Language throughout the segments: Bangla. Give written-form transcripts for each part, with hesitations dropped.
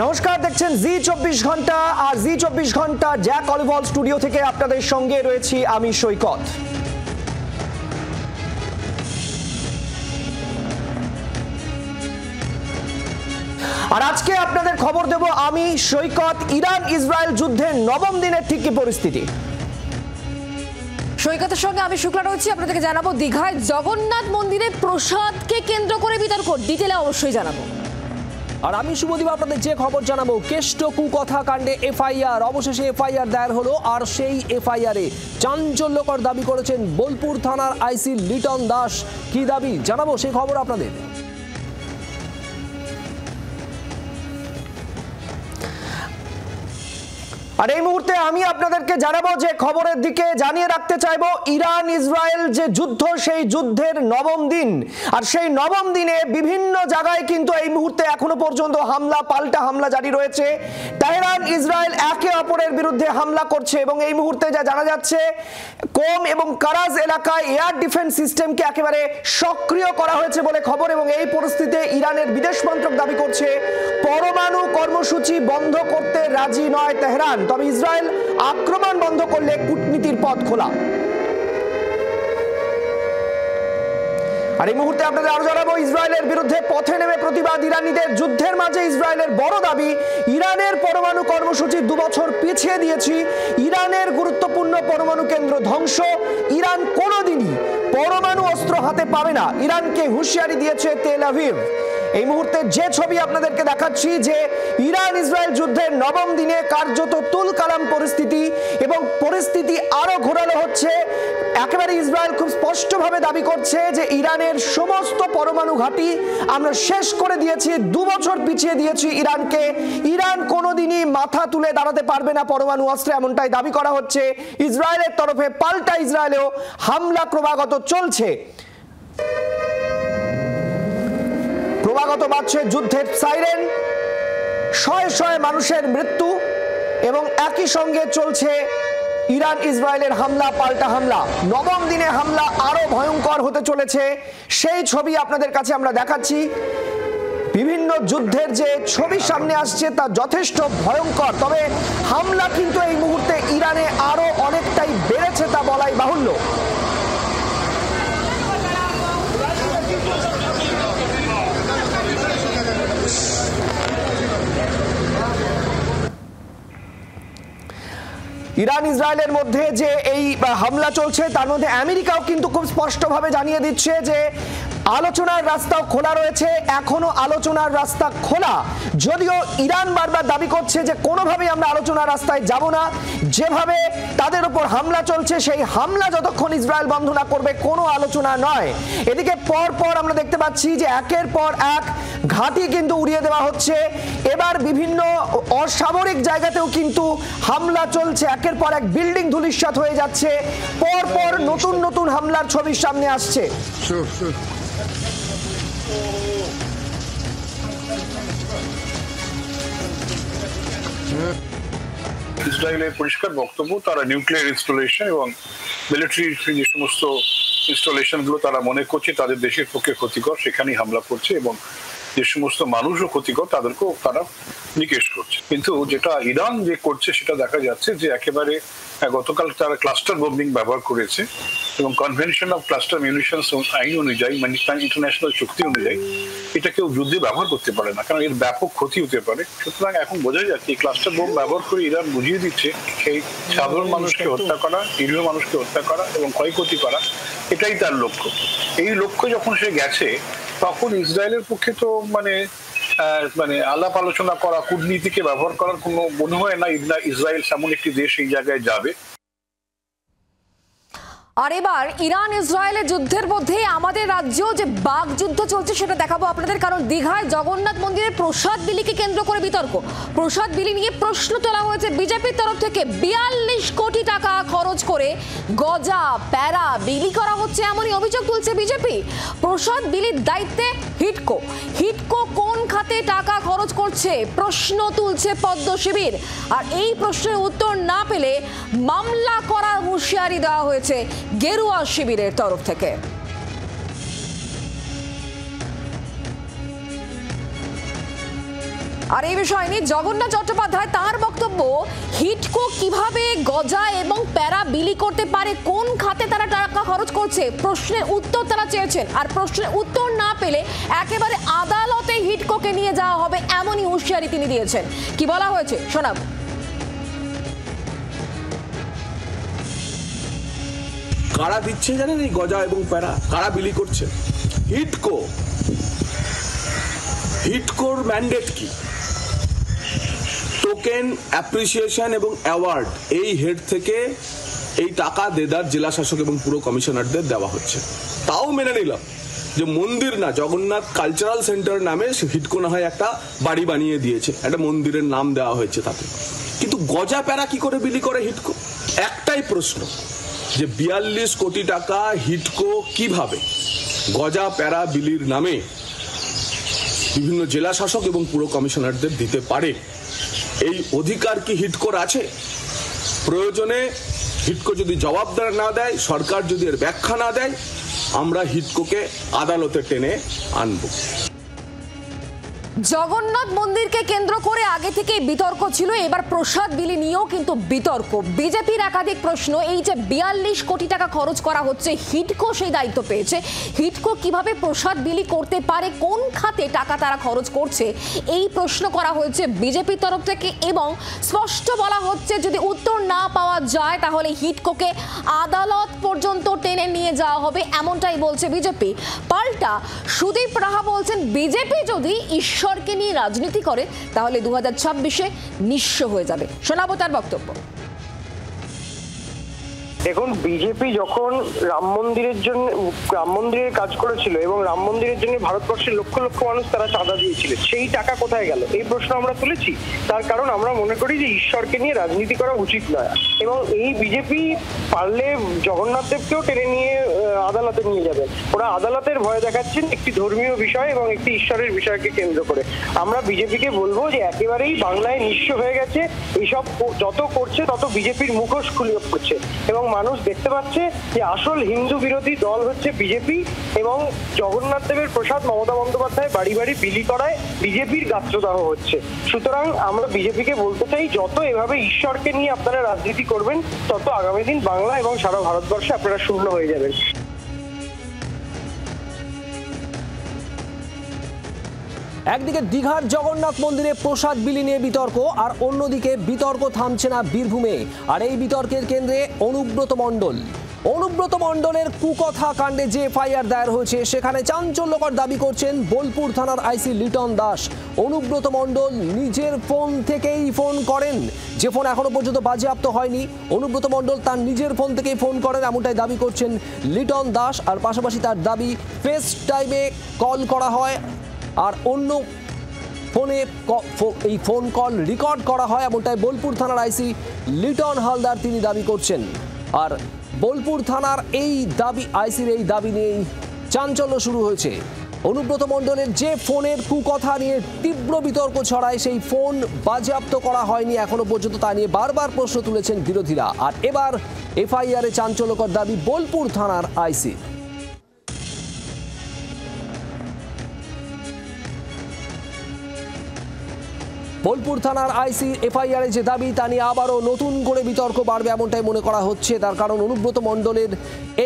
নমস্কার, দেখছেন জি24 ঘন্টা আর জি24 ঘন্টা জ্যাক অলিভল স্টুডিও থেকে আপনাদের সঙ্গে রয়েছি আমি সৈকত। আর আজকে আপনাদের খবর দেব আমি সৈকত, ইরান ইসরায়েল যুদ্ধের নবম দিনের ঠিক কি পরিস্থিতি। সৈকতের সঙ্গে আমি শুক্লা রয়েছি। আপনাদেরকে জানাবো দীঘায় জগন্নাথ মন্দিরে প্রসাদকে কেন্দ্র করে বিতর্ক, ডিটেলে অবশ্যই জানাবো। আর আমি শুভদীপ আপনাদের যে খবর জানাবো, কেষ্ট কুকথা কাণ্ডে এফআইআর, অবশেষে এফআইআর দায়ের হলো। আর সেই এফআইআরে চাঞ্চল্যকর দাবি করেছেন বোলপুর থানার আইসি লিটন দাস। কি দাবি জানাবো সেই খবর আপনাদের। আর এই মুহূর্তে আমি আপনাদেরকে জানাবো যে খবরের দিকে জানিয়ে রাখতে চাইবো ইরান ইসরায়েল যে যুদ্ধ, সেই যুদ্ধের নবম দিন। আর সেই নবম দিনে বিভিন্ন জায়গায় কিন্তু এই মুহূর্তে এখনো পর্যন্ত হামলা পাল্টা হামলা জারি রয়েছে। তেহরান ইসরায়েল একে অপরের বিরুদ্ধে হামলা করছে এবং এই মুহূর্তে যা জানা যাচ্ছে, কোম এবং কারাজ এলাকায় এয়ার ডিফেন্স সিস্টেমকে একেবারে সক্রিয় করা হয়েছে বলে খবর। এবং এই পরিস্থিতিতে ইরানের বিদেশ মন্ত্রক দাবি করছে পরমাণু কর্মসূচি বন্ধ করতে রাজি নয় তেহরান, তবে ইসরায়েল আক্রমণ বন্ধ করলে কূটনীতির পথ খোলা। আর এই মুহূর্তে আপনাদের আরো জানাবো, ইসরায়েলের বিরুদ্ধে পথে নেমে প্রতিবাদ ইরানিদের। যুদ্ধের মাঝে ইসরায়েলের বড় দাবি, ইরানের পরমাণু কর্মসূচি 2 বছর পিছিয়ে দিয়েছি। ইরানের গুরুত্বপূর্ণ পরমাণু কেন্দ্র ধ্বংস, ইরান কোনোদিনই পরমাণু অস্ত্র হাতে পাবে না, ইরানকে হুঁশিয়ারি দিয়েছে তেল আভিভ। এই মুহূর্তে যে ছবি আপনাদেরকে দেখাচ্ছি, যে ইরান ইসরায়েল যুদ্ধের নবম দিনে কার্যত তুলকালাম পরিস্থিতি, এবং পরিস্থিতি আরো ঘোরালো হচ্ছে। একেবারে ইসরায়েল খুব স্পষ্টভাবে দাবি করছে যে ইরানের সমস্ত পরমাণু ঘাঁটি আমরা শেষ করে দিয়েছি, 2 বছর পিছিয়ে দিয়েছি ইরানকে। ইরান কোনোদিনই মাথা তুলে দাঁড়াতে পারবে না পরমাণু অস্ত্রে, এমনটাই দাবি করা হচ্ছে ইসরায়েলের তরফে। পাল্টা ইসরায়েলেও হামলা ক্রমাগত চলছে, ক্রমাগত বাজছে যুদ্ধের সাইরেন, শয়ে শয়ে মানুষের মৃত্যু, এবং একই সঙ্গে চলছে ইরান ইসরায়েলের হামলা পাল্টা হামলা। নবম দিনে হামলা আরো ভয়ঙ্কর হতে চলেছে, সেই ছবি আপনাদের কাছে আমরা দেখাচ্ছি। বিভিন্ন যুদ্ধের যে ছবি সামনে আসছে তা যথেষ্ট ভয়ঙ্কর, তবে হামলা কিন্তু এই মুহূর্তে ইরানে আরো অনেকটাই বেড়েছে তা বলাই বাহুল্য। ইরান ইসরায়েলের মধ্যে যে এই হামলা চলছে, তার মধ্যে আমেরিকাও কিন্তু খুব স্পষ্টভাবে জানিয়ে দিচ্ছে যে আলোচনার রাস্তাও খোলা রয়েছে, এখনো আলোচনার রাস্তা খোলা। যদিও ইরান বারবার দাবি করছে যে কোনোভাবেই আমরা আলোচনার রাস্তায় যাব না, যেভাবে তাদের উপর হামলা চলছে সেই হামলা যতক্ষণ ইসরায়েল বন্ধ না করবে কোনো আলোচনা নয়। এদিকে পর পর আমরা দেখতে পাচ্ছি যে একের পর এক ঘাঁটি কিন্তু উড়িয়ে দেওয়া হচ্ছে। এবার বিভিন্ন অসামরিক জায়গাতেও কিন্তু হামলা চলছে, একের পর এক বিল্ডিং ধূলিসাৎ হয়ে যাচ্ছে, পর পর নতুন নতুন হামলার ছবি সামনে আসছে। ইসরায়েলের পরিষ্কার বক্তব্য, তারা নিউক্লিয়ার ইনস্টলেশন এবং মিলিটারি যে সমস্ত ইনস্টলেশনগুলো তারা মনে করছে তাদের দেশের পক্ষে ক্ষতিকর, সেখানেই হামলা করছে, এবং যে সমস্ত মানুষও ক্ষতিকর তাদেরকেও তারা নিকেশ করছে। কিন্তু যেটা ইরান যে করছে সেটা দেখা যাচ্ছে যে একেবারে গতকাল তারা ক্লাস্টার বোম্বিং ব্যবহার করেছে, এবং কনভেনশন অফ ক্লাস্টার মিউনিশনস আইন অনুযায়ী, মানে ইন্টারন্যাশনাল চুক্তি অনুযায়ী এটা কেউ যুদ্ধে ব্যবহার করতে পারে না, কারণ এর ব্যাপক ক্ষতি হতে পারে। সুতরাং এখন বোঝা যাচ্ছে এই ক্লাস্টার বোম ব্যবহার করে ইরান বুঝিয়ে দিচ্ছে সেই সাধারণ মানুষকে হত্যা করা, নিরীহ মানুষকে হত্যা করা এবং ক্ষয়ক্ষতি করা, এটাই তার লক্ষ্য। এই লক্ষ্য যখন সে গেছে, তখন ইসরায়েলের পক্ষে তো মানে আলাপ আলোচনা করা, কূটনীতিকে ব্যবহার করার কোনো মনে হয় না ইসরায়েল এমন একটি দেশ এই জায়গায় যাবে। আর এবার ইরান ইসরায়েলের যুদ্ধের মধ্যে আমাদের রাজ্যেও যে বাঘ যুদ্ধ চলছে সেটা দেখাবো আপনাদের। কারণ দীঘায় জগন্নাথ মন্দিরের প্রসাদ বিলিকে কেন্দ্র করে বিতর্ক, প্রসাদ বিলি নিয়ে প্রশ্ন তোলা হয়েছে বিজেপির তরফ থেকে। 42 কোটি টাকা খরচ করে গজা প্যারা বিলি করা হচ্ছে, এমনই অভিযোগ তুলছে বিজেপি। প্রসাদ বিলির দায়িত্বে হিডকো, হিডকো কোন খাতে টাকা খরচ করছে প্রশ্ন তুলছে পদ্ম শিবির। আর এই প্রশ্নের উত্তর না পেলে মামলা করার হুঁশিয়ারি দেওয়া হয়েছে গেরুয়া শিবিরের তরফ থেকে। আর এই বিষয় নিয়ে জগন্নাথ চট্টোপাধ্যায় তার বক্তব্য, হিটকো কিভাবে গজা এবং প্যারা বিলি করতে পারে, কোন খাতে তারা টাকা খরচ করছে, প্রশ্নের উত্তর তারা চেয়েছেন। আর প্রশ্নের উত্তর না পেলে একেবারে আদালতে হিটকোকে নিয়ে যাওয়া হবে, এমনই হুঁশিয়ারি তিনি দিয়েছেন। কি বলা হয়েছে শোনাব। কারা দিচ্ছে জানেন এই গজা এবং প্যারা? কারা বিলি করছে? হিটকোর ম্যান্ডেট কি? টোকেন, অ্যাপ্রিসিয়েশন এবং অ্যাওয়ার্ড, এই হেড থেকে এই টাকা দেদার জেলা শাসক এবং পুরো কমিশনারদের দেওয়া হচ্ছে। তাও মেনে নিলাম যে মন্দির না, জগন্নাথ কালচারাল সেন্টার নামে হিটকো না হয় একটা বাড়ি বানিয়ে দিয়েছে, একটা মন্দিরের নাম দেওয়া হয়েছে তাতে, কিন্তু গজা প্যারা কি করে বিলি করে হিটকো? একটাই প্রশ্ন যে 42 কোটি টাকা হিটকো কিভাবে গজা প্যারা বিলির নামে বিভিন্ন জেলা শাসক এবং পুরো কমিশনারদের দিতে পারে? এই অধিকার কি হিটকোর আছে? প্রয়োজনে হিটকো যদি জবাব না দেয়, সরকার যদি এর ব্যাখ্যা না দেয়, আমরা হিটকোকে আদালতে টেনে আনবো। জগন্নাথ মন্দিরকে কেন্দ্র করে আগে থেকেই বিতর্ক ছিল, এবার প্রসাদ বিলি নিয়েও কিন্তু বিতর্ক। বিজেপির একাধিক প্রশ্ন, এই যে 42 কোটি টাকা খরচ করা হচ্ছে, হিটকো সেই দায়িত্ব পেয়েছে, হিটকো কিভাবে প্রসাদ বিলি করতে পারে, কোন খাতে টাকা তারা খরচ করছে, এই প্রশ্ন করা হয়েছে বিজেপির তরফ থেকে। এবং স্পষ্ট বলা হচ্ছে যদি উত্তর না পাওয়া যায় তাহলে হিটকোকে আদালত পর্যন্ত টেনে নিয়ে যাওয়া হবে, এমনটাই বলছে বিজেপি। পাল্টা সুদীপ রাহা বলছেন, বিজেপি যদি ঈশ্বরকে নিয়ে রাজনীতি করে তাহলে 2026-এ নিঃস্ব হয়ে যাবে। শোনাবো তার বক্তব্য। দেখুন, বিজেপি যখন রাম মন্দিরের কাজ করেছিল এবং রাম মন্দিরের জন্য ভারতবর্ষের লক্ষ লক্ষ মানুষ তারা চাঁদা দিয়েছিল, সেই টাকা কোথায় গেল এই প্রশ্ন আমরা তুলেছি। তার কারণ আমরা মনে করি যে ঈশ্বরকে নিয়ে রাজনীতি করা উচিত নয়, এবং এই বিজেপি পারলে জগন্নাথ দেবকেও টেনে নিয়ে আদালতে নিয়ে যাবেন। ওরা আদালতের ভয় দেখাচ্ছেন একটি ধর্মীয় বিষয় এবং একটি ঈশ্বরের বিষয়কে কেন্দ্র করে। আমরা বিজেপিকে বলবো যে একেবারেই বাংলায় নিঃস্ব হয়ে গেছে, এইসব যত করছে তত বিজেপির মুখোশ খুলে পড়ছে, এবং মানুষ দেখতে পাচ্ছে যে আসল হিন্দু বিরোধী দল হচ্ছে বিজেপি, এবং জগন্নাথ দেবের প্রসাদ মমতা বন্দ্যোপাধ্যায় বাড়ি বাড়ি বিলি করায় বিজেপির গাত্রদাহ হচ্ছে। সুতরাং আমরা বিজেপিকে বলতে চাই, যত এভাবে ঈশ্বরকে নিয়ে আপনারা রাজনীতি করবেন তত আগামী দিন বাংলা এবং সারা ভারতবর্ষে আপনারা শূন্য হয়ে যাবেন। একদিকে দীঘার জগন্নাথ মন্দিরে প্রসাদ বিলি নিয়ে বিতর্ক, আর অন্যদিকে বিতর্ক থামছে না বীরভূমে। আর এই বিতর্কের কেন্দ্রে অনুব্রত মণ্ডলের কুকথা কাণ্ডে যে এফআইআর দায়ের হয়েছে সেখানে চাঞ্চল্যকর দাবি করছেন বোলপুর থানার আইসি লিটন দাস। অনুব্রত মণ্ডল নিজের ফোন থেকেই ফোন করেন, যে ফোন এখনো পর্যন্ত বাজেয়াপ্ত হয়নি। অনুব্রত মণ্ডল তার নিজের ফোন থেকেই ফোন করেন, এমনটাই দাবি করছেন লিটন দাস। আর পাশাপাশি তার দাবি ফেস টাইমে কল করা হয়, আর অন্য ফোনে এই ফোন কল রেকর্ড করা হয়, এমনটাই বোলপুর থানার আইসি লিটন হালদার তিনি দাবি করছেন। আর বোলপুর থানার আইসির এই দাবি নিয়েই চাঞ্চল্য শুরু হয়েছে। অনুব্রত মণ্ডলের যে ফোনের কুকথা নিয়ে তীব্র বিতর্ক ছড়ায়, সেই ফোন বাজেয়াপ্ত করা হয়নি এখনো পর্যন্ত, তা নিয়ে বারবার প্রশ্ন তুলেছেন বিরোধীরা। আর এবার এফআইআরে চাঞ্চল্যকর দাবি বোলপুর থানার আইসি। বোলপুর থানার আইসি এফআইআরে যে দাবি তা নিয়ে আবারও নতুন করে বিতর্ক বাড়বে এমনটাই মনে করা হচ্ছে। তার কারণ অনুব্রত মণ্ডলের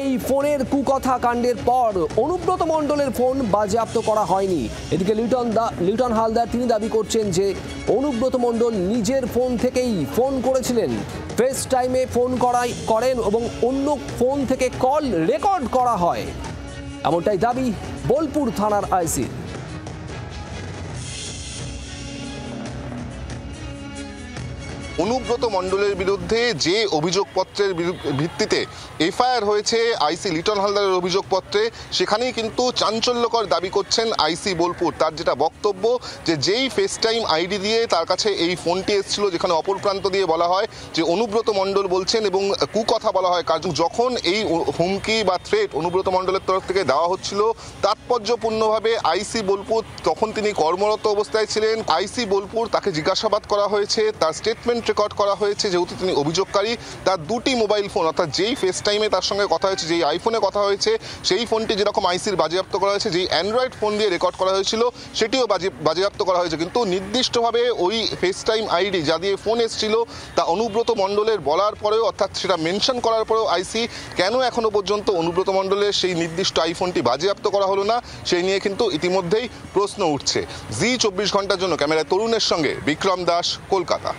এই ফোনের কুকথা কাণ্ডের পর অনুব্রত মণ্ডলের ফোন বাজেয়াপ্ত করা হয়নি। এদিকে লিটন হালদার তিনি দাবি করছেন যে অনুব্রত মণ্ডল নিজের ফোন থেকেই ফোন করেছিলেন, ফেস টাইমে ফোন করেন এবং অন্য ফোন থেকে কল রেকর্ড করা হয়, এমনটাই দাবি বোলপুর থানার আইসি। অনুব্রত মণ্ডলের বিরুদ্ধে যে অভিযোগপত্রের ভিত্তিতে এফআইআর হয়েছে আইসি লিটন হালদারের অভিযোগপত্রে, সেখানেই কিন্তু চাঞ্চল্যকর দাবি করছেন আইসি বোলপুর। তার যেটা বক্তব্য যে যেই ফেস টাইম আইডি দিয়ে তার কাছে এই ফোনটি এসেছিল, যেখানে অপর প্রান্ত দিয়ে বলা হয় যে অনুব্রত মণ্ডল বলছেন এবং কুকথা বলা হয়, কারণ যখন এই হুমকি বা থ্রেট অনুব্রত মণ্ডলের তরফ থেকে দেওয়া হচ্ছিল তাৎপর্যপূর্ণভাবে আইসি বোলপুর তখন তিনি কর্মরত অবস্থায় ছিলেন। আইসি বোলপুর তাকে জিজ্ঞাসাবাদ করা হয়েছে, তার স্টেটমেন্ট রেকর্ড করা হয়েছে, যেহেতু তিনি অভিযোগকারী তার দুটি মোবাইল ফোন, অর্থাৎ যেই ফেস টাইমে তার সঙ্গে কথা হয়েছে, যেই আইফোনে কথা হয়েছে সেই ফোনটি যেরকম আইসির বাজেয়াপ্ত করা হয়েছে, যেই অ্যান্ড্রয়েড ফোন দিয়ে রেকর্ড করা হয়েছিল সেটিও বাজেয়াপ্ত করা হয়েছে। কিন্তু নির্দিষ্টভাবে ওই ফেস টাইম আইডি যা দিয়ে ফোন এসেছিল তা অনুব্রত মণ্ডলের বলার পরেও, অর্থাৎ সেটা মেনশন করার পরেও আইসি কেন এখনো পর্যন্ত অনুব্রত মণ্ডলের সেই নির্দিষ্ট আইফোনটি বাজেয়াপ্ত করা হলো না, সেই নিয়ে কিন্তু ইতিমধ্যেই প্রশ্ন উঠছে। জি 24 ঘন্টার জন্য ক্যামেরায় তরুণের সঙ্গে বিক্রম দাস, কলকাতা।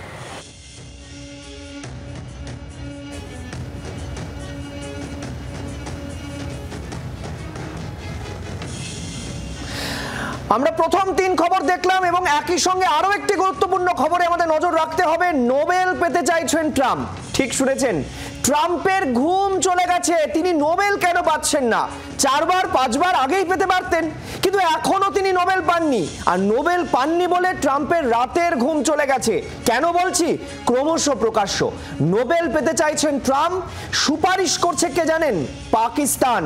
আমরা প্রথম 3 খবর দেখলাম এবং একই সঙ্গে আরো একটি গুরুত্বপূর্ণ খবরে আমাদের নজর রাখতে হবে। নোবেল পেতে চাইছেন ট্রাম্প। ঠিক শুনেছেন, ট্রাম্পের ঘুম চলে গেছে। তিনি নোবেল কেন পাচ্ছেন না? 4বার 5বার আগেই পেতে পারতেন, কিন্তু এখনো তিনি নোবেল পাননি। আর নোবেল পাননি বলে ট্রাম্পের রাতের ঘুম চলে গেছে। কেন বলছি? ক্রমশ প্রকাশ্য। নোবেল পেতে চাইছেন ট্রাম্প। সুপারিশ করছে কে জানেন? পাকিস্তান।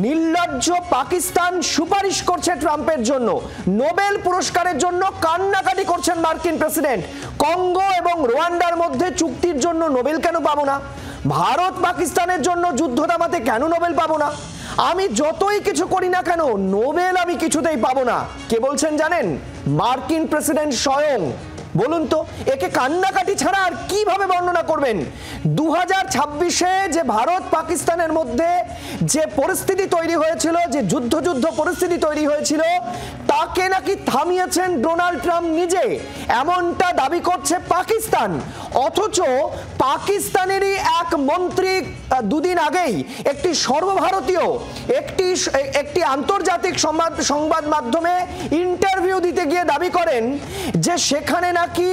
নির্লজ্জ পাকিস্তান সুপারিশ করছে ট্রাম্পের জন্য। নোবেল পুরস্কারের জন্য কান্নাকাটি করছেন মার্কিন প্রেসিডেন্ট। কঙ্গো এবং রোয়ান্ডার মধ্যে চুক্তির জন্য নোবেল কেন পাবো না? ভারত পাকিস্তানের জন্য যুদ্ধ থামাতে কেন নোবেল পাবো না? আমি যতই কিছু করি না কেন নোবেল আমি কিছুতেই পাবো না। কে বলছেন জানেন? মার্কিন প্রেসিডেন্ট স্বয়ং। বলুন তো, একে কান্নাকাটি ছাড়া আর কিভাবে বর্ণনা করবেন? 2026-এ যে ভারত পাকিস্তানের মধ্যে যে পরিস্থিতি তৈরি হয়েছিল, যে যুদ্ধ পরিস্থিতি তৈরি হয়েছিল, তাকে নাকি থামিয়েছেন ডোনাল্ড ট্রাম্প নিজে, এমনটা দাবি করছে পাকিস্তান। অথচ পাকিস্তানেরই এক মন্ত্রী দুদিন আগেই একটি সর্বভারতীয় একটি আন্তর্জাতিক সংবাদ মাধ্যমে ইন্টারভিউ দিতে গিয়ে দাবি করেন যে সেখানে নাকি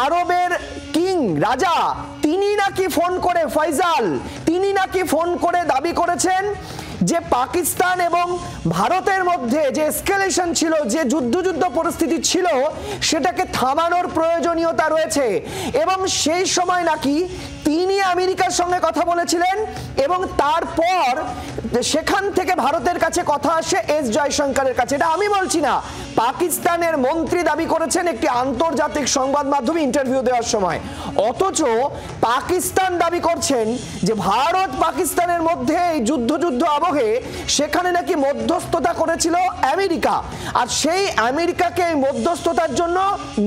আরবের কিং, রাজা, তিনি নাকি ফোন করে, ফয়সাল, তিনি নাকি ফোন করে দাবি করেছেন যে পাকিস্তান এবং ভারতের মধ্যে যে এসকেলেশন ছিল, যে যুদ্ধ পরিস্থিতি ছিল, সেটাকে থামানোর প্রয়োজনীয়তা রয়েছে। এবং সেই সময় নাকি তিনি আমেরিকার সঙ্গে কথা বলেছিলেন এবং তারপর সেখান থেকে ভারতের কাছে কথা আসে এস জয়শঙ্করের কাছে। এটা আমি বলছি না, পাকিস্তানের মন্ত্রী দাবি করেছেন একটি আন্তর্জাতিক সংবাদ মাধ্যমে ইন্টারভিউ দেওয়ার সময়। অথচ পাকিস্তান দাবি করছেন যে ভারত পাকিস্তানের মধ্যে এই যুদ্ধ আবহে সেখানে নাকি মধ্যস্থতা করেছিল আমেরিকা, আর সেই আমেরিকাকে এই মধ্যস্থতার জন্য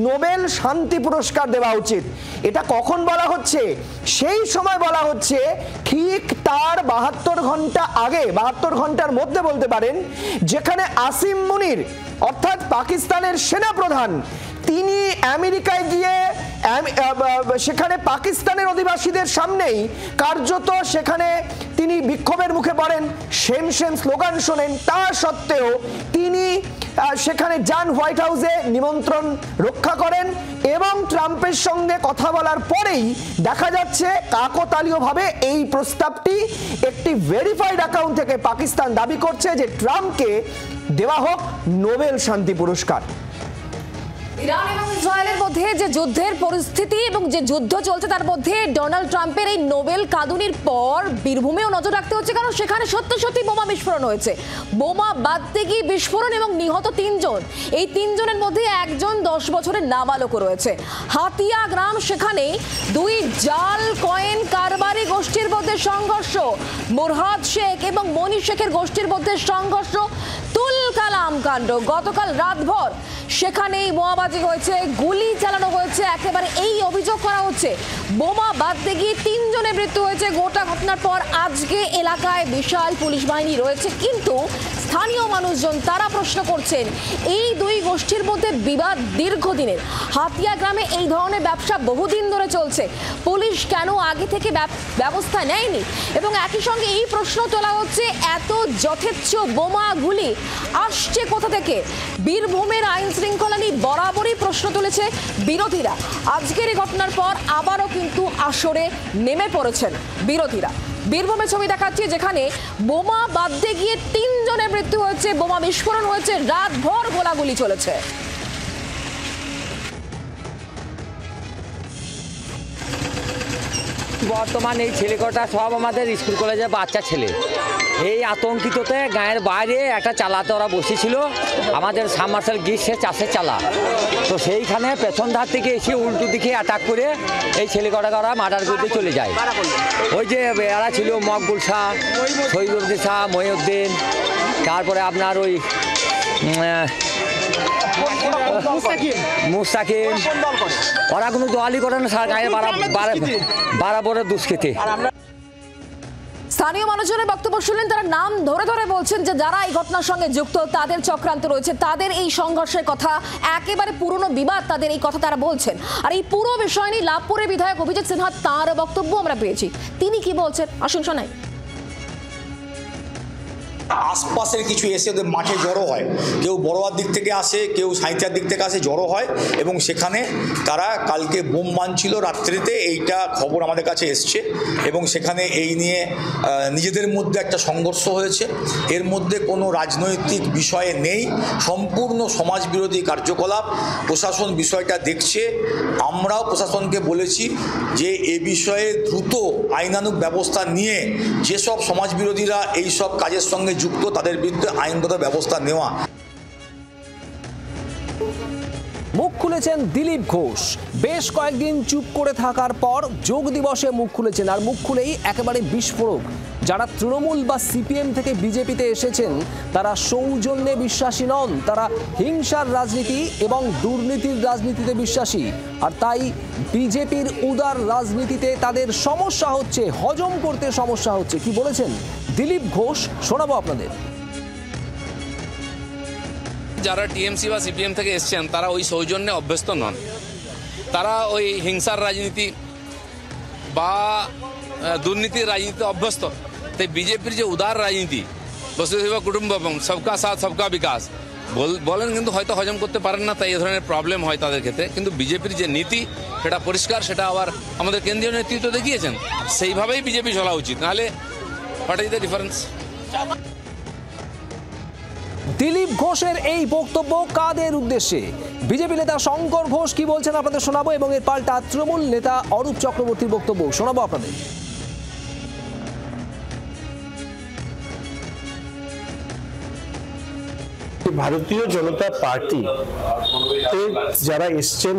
নোবেল শান্তি পুরস্কার দেওয়া উচিত। এটা কখন বলা হচ্ছে? সেই সময় বলা হচ্ছে ঠিক তার 72 ঘন্টা আগে, 72 ঘন্টার মধ্যে বলতে পারেন, যেখানে আসিম মুনির অর্থাৎ পাকিস্তানের সেনাপ্রধান, তিনি আমেরিকায় গিয়ে সেখানে পাকিস্তানের অধিবাসীদের সামনেই কার্যত সেখানে তিনি বিক্ষোভের মুখে পড়েন, সেম স্লোগান শোনেন। তা সত্ত্বেও তিনি সেখানে যান, হোয়াইট হাউসে নিমন্ত্রণ রক্ষা করেন এবং ট্রাম্পের সঙ্গে কথা বলার পরেই দেখা যাচ্ছে কাকতালীয়ভাবে এই প্রস্তাবটি একটি ভেরিফাইড অ্যাকাউন্ট থেকে পাকিস্তান দাবি করছে যে ট্রাম্পকে দেওয়া হোক নোবেল শান্তি পুরস্কার। ইরান এবং ইসরায়েলের মধ্যে যে যুদ্ধের পরিস্থিতি এবং যে যুদ্ধ চলছে তার মধ্যে ডোনাল্ড ট্রাম্পের এই নোবেল কাঁদুনির পর বীরভূমেও নজর রাখতে হচ্ছে, কারণ সেখানে সত্যি বোমা বিস্ফোরণ হয়েছে। বোমা বাঁধতে গিয়ে বিস্ফোরণ এবং নিহত 3 জন। এই 3 জনের মধ্যে একজন 10 বছরের নাবালক রয়েছে। হাতিয়া গ্রাম, সেখানে 2 জাল কয়েন কারবারি গোষ্ঠীর মধ্যে সংঘর্ষ। মুরহাদ শেখ এবং মনি শেখের গোষ্ঠীর মধ্যে সংঘর্ষ, তুল কালাম কাণ্ড। গতকাল রাতভর সেখানেই বোমাবাজি হয়েছে, গুলি চালানো হয়েছে, একেবারে এই অভিযোগ করা হচ্ছে। বোমা বাঁধতে গিয়ে 3 জনের মৃত্যু হয়েছে। গোটা ঘটনার পর আজকে এলাকায় বিশাল পুলিশ বাহিনী রয়েছে, কিন্তু স্থানীয় মানুষজন তারা প্রশ্ন করছেন এই 2 গোষ্ঠীর মধ্যে বিবাদ দীর্ঘদিনের। হাতিয়া গ্রামে এই ধরনের ব্যবসা বহুদিন ধরে চলছে, পুলিশ কেন আগে থেকে ব্যবস্থা নেয়নি? এবং একই সঙ্গে এই প্রশ্ন তোলা হচ্ছে এত যথেচ্ছ বোমা গুলি আসছে কোথা থেকে? বীরভূমের আইন শৃঙ্খলা নিয়ে বরাবরই প্রশ্ন তুলেছে বিরোধীরা। আজকের এই ঘটনার পর আবারও কিন্তু আসরে নেমে পড়েছেন বিরোধীরা। বীরভূমের ছবি দেখাচ্ছি, যেখানে বোমা বাঁধতে গিয়ে 3 জনের মৃত্যু হয়েছে, বোমা বিস্ফোরণ হয়েছে, রাতভর গোলাগুলি চলেছে। বর্তমান এই ছেলে কটা সব আমাদের স্কুল কলেজের বাচ্চা ছেলে। এই আতঙ্কিততে গায়ের বাইরে একটা চালাতে ওরা বসেছিল, আমাদের সাবমার্সেল গ্রীষ্মের চাষের চালা। তো সেইখানে পেছন ধার থেকে এসে উল্টো দিকে অ্যাটাক করে এই ছেলে কটাকে ওরা মার্ডার করতে চলে যায়। ওই যে এরা ছিল মকবুল শাহ, শহীদুদ্দিন শাহ, মহিউদ্দিন, তারপরে আপনার ওই মুস্তাকিম। ওরা কোনো দোয়ালি করে না, সার গায়ে বারাবরের দুষ্কৃতি। স্থানীয় মানুষজনের বক্তব্য শুনলেন, তারা নাম ধরে ধরে বলছেন যে যারা এই ঘটনার সঙ্গে যুক্ত, তাদের চক্রান্ত রয়েছে, তাদের এই সংঘর্ষের কথা, একেবারে পুরনো বিবাদ, তাদের এই কথা তারা বলছেন। আর এই পুরো বিষয় নিয়ে লাভপুরের বিধায়ক অভিজিৎ সিনহা, তাঁর বক্তব্য আমরা পেয়েছি। তিনি কি বলছেন আসুন শোনাই। আশপাশের কিছু এসে ওদের মাঠে জড়ো হয়, কেউ বড়োয়ার দিক থেকে আসে, কেউ সাঁইথিয়ার দিক থেকে আসে, জড়ো হয় এবং সেখানে তারা কালকে বোম বানছিল রাত্রিতে, এইটা খবর আমাদের কাছে এসছে এবং সেখানে এই নিয়ে নিজেদের মধ্যে একটা সংঘর্ষ হয়েছে। এর মধ্যে কোনো রাজনৈতিক বিষয়ে নেই, সম্পূর্ণ সমাজবিরোধী কার্যকলাপ। প্রশাসন বিষয়টা দেখছে, আমরাও প্রশাসনকে বলেছি যে এ বিষয়ে দ্রুত আইনানুগ ব্যবস্থা নিয়ে যেসব সমাজবিরোধীরা এই সব কাজের সঙ্গে যুক্ত তাদের বিরুদ্ধে আইনগত ব্যবস্থা নেওয়া। মুখ খুলেছেন দিলীপ ঘোষ। বেশ কয়েকদিন চুপ করে থাকার পর যোগ দিবসে মুখ খুলেছেন, আর মুখ খুলেই একেবারে বিস্ফোরক। যারা তৃণমূল বা সিপিএম থেকে বিজেপিতে এসেছেন তারা সৌজন্যে বিশ্বাসী নন, তারা হিংসার রাজনীতি এবং দুর্নীতির রাজনীতিতে বিশ্বাসী। আর তাই বিজেপির উদার রাজনীতিতে তাদের সমস্যা হচ্ছে, হজম করতে সমস্যা হচ্ছে। কি বলেছেন দিলীপ ঘোষ শোনাবো আপনাদের। যারা টিএমসি বা সিপিএম থেকে এসছেন তারা ওই সৌজন্যে অভ্যস্ত নন, তারা ওই হিংসার রাজনীতি বা দুর্নীতির রাজনীতিতে অভ্যস্ত। তাই বিজেপির যে উদার রাজনীতি, বসুধৈব কুটুম্বকম, সবকা সাথ সবকা বিকাশ বলেন, কিন্তু হয়তো হজম করতে পারেন না, তাই এই ধরনের প্রবলেম হয় তাদের ক্ষেত্রে। কিন্তু বিজেপির যে নীতি সেটা পরিষ্কার, সেটা আবার আমাদের কেন্দ্রীয় নেতৃত্ব দেখিয়েছেন, সেইভাবেই বিজেপি চলা উচিত, নাহলে what is the difference. Dilip ঘোষের এই বক্তব্য কাদের উদ্দেশ্যে? বিজেপি নেতা শঙ্কর ঘোষ কি বলছেন আপনাদের শোনাবো, এবং এর পাল্টা তৃণমূল নেতা অরূপ চক্রবর্তীর বক্তব্য শোনাবো আপনাদের। ভারতীয় জনতা পার্টি যারা এসছেন,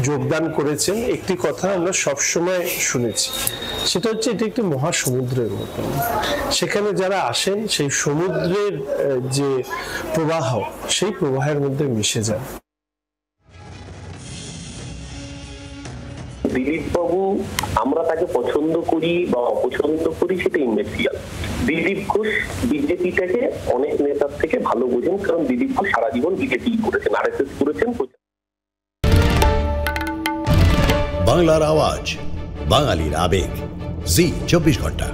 যোগদান করেছেন, একটি কথা আমরা সবসময় শুনেছি, সেটা হচ্ছে এটি একটি মহাসমুদ্রের মতো। সেখানে যারা আসেন সেই সমুদ্রের যে প্রবাহ, সেই প্রবাহের মধ্যে মিশে যান। দিলীপ বাবু, আমরা তাকে পছন্দ করি বা অপছন্দ করি সেটা ইনভেস্টিগাল। দিলীপ ঘোষ বিজেপিটাকে অনেক নেতার থেকে ভালো বোঝেন, কারণ দিলীপ ঘোষ সারা জীবন বিজেপি করেছেন, আরএসএস করেছেন। বাংলার আওয়াজ, বাঙালির আবেগ, জি 24 ঘন্টা।